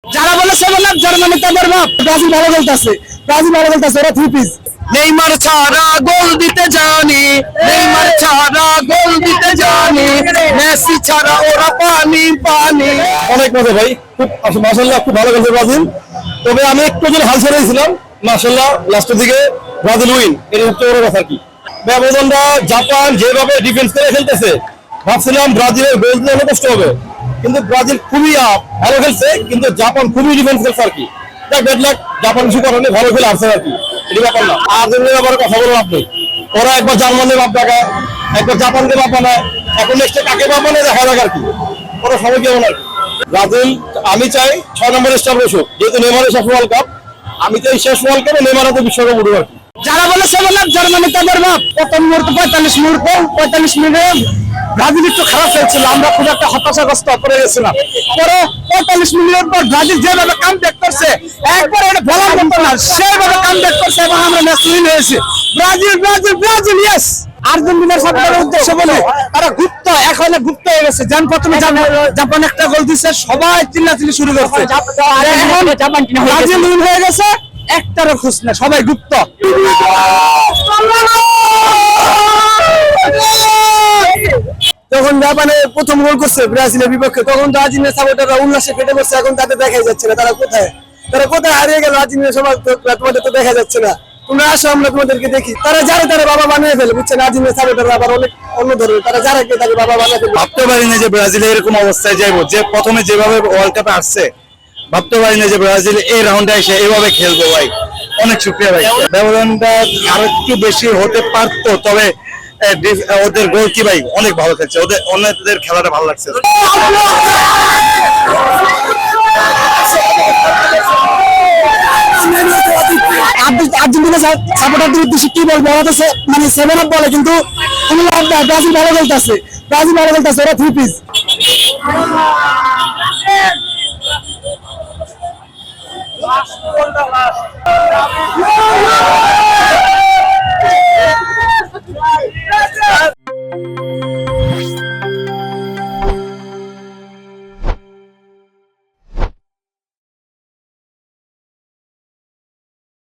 যারা বলে 7 লাখ জার্মানি তাদের বাপ। ব্রাজিল ভালো খেলতেছে, ব্রাজিল ভালো খেলতেছে, ওরা 3 পিস। নেইমার ছাড়া গোল দিতে জানি, নেইমার ছাড়া গোল দিতে জানি, মেসি ছাড়া ওরা পানি পানি। অনেক মজা ভাই, খুব মাশাআল্লাহ খুব ভালো খেলছে ব্রাজিল। তবে আমি একটু জন হাল ছেড়েছিলাম, মাশাআল্লাহ লাস্টের দিকে ব্রাজিল উইন, এর হচ্ছে ওর কথা কি ব্যবধানটা। জাপান যেভাবে ডিফেন্স করে খেলতেছে ভাবছিলাম ব্রাজিলের গোল দিলে কষ্ট হবে, কিন্তু ব্রাজিল খুবই ভালো খেলছে, কিন্তু জাপান খুবই ডিফেন্স খেলছে আর কি। ব্যাড লাক, জাপান কিছু করেনি, ভালো খেলে আসছে আর কি, এই ব্যাপার না। আর্জেন্টিনার ব্যাপারে কথা বলুন আপনি, ওরা একবার জার্মানির বাপ ডাকায়, একবার জাপানকে বাপ বানায়, এখন নেক্সটে কাকে বাপ বানায় দেখা যাক আর কি, ওরা সবাই কেমন আর কি। ব্রাজিল আমি চাই 6 নম্বর স্টার বসুক, যেহেতু নেইমারের শেষ ওয়ার্ল্ড কাপ, আমি চাই শেষ ওয়ার্ল্ড কাপে নেইমার তো বিশ্বকাপ উঠুক আর কি। যারা বলে 7 লাখ জার্মানি তাদের বাপ। প্রথম মুহূর্তে 45 মিনিটে ব্রাজিল একটু খারাপ খেলছিল, আমরা খুব একটা হতাশাগ্রস্ত করে গেছিলাম। পরে 45 মিনিটের পর ব্রাজিল যেভাবে কামব্যাক করছে, একবার এটা বলার মতো না, সেভাবে কামব্যাক করছে এবং আমরা ম্যাচ উইন হয়েছি। Brazil Brazil Brazil yes. আর্জেন্টিনার সাপোর্টারের উদ্দেশ্যে বলে তারা গুপ্ত, এখন গুপ্ত হয়ে গেছে। যেন প্রথমে জাপান একটা গোল দিচ্ছে, সবাই চিল্লাচিল্লি শুরু করছে, আর এখন ব্রাজিল উইন হয়ে গেছে, একটারও খোঁজ না, সবাই গুপ্ত। যখন জাপানে প্রথম গোল করছে ব্রাজিলের বিপক্ষে, তখন তো আর্জেন্টিনার সাপোর্টাররা উল্লাসে ফেটে পড়ছে, এখন তাদের দেখাই যাচ্ছে না তারা কোথায় হারিয়ে গেল। আর্জেন্টিনার সবাই তোমাদের তো দেখা যাচ্ছে না, তোমরা আসো আমরা তোমাদেরকে দেখি। তারা যারা বাবা বানিয়ে ফেলে, বুঝছেন। আর্জেন্টিনার সাপোর্টাররা আবার অনেক অন্য ধরনের, তারা যারা কে তাকে বাবা বানিয়ে ফেলে। ভাবতে পারি না যে ব্রাজিল এরকম অবস্থায় যাইবো, যে প্রথমে যেভাবে ওয়ার্ল্ড কাপে আসছে, ভাবতে পারি না যে ব্রাজিল এই রাউন্ডে এসে এইভাবে খেলবো ভাই। অনেক শুকরিয়া ভাই, ব্যবধানটা আরো একটু বেশি হতে পারতো, তবে ওদের গোল কি ভাই অনেক ভালো খেলছে, ওদের অন্যদের খেলাটা ভালো লাগছে। আর্জেন্টিনা সাপোর্টারদের উদ্দেশ্যে কি বলবো, ওরা তো মানে 7 আপ বলে, কিন্তু ব্রাজিল ভালো খেলতেছে, ব্রাজিল ভালো খেলতেছে, ওরা 3 পিস। লাস্ট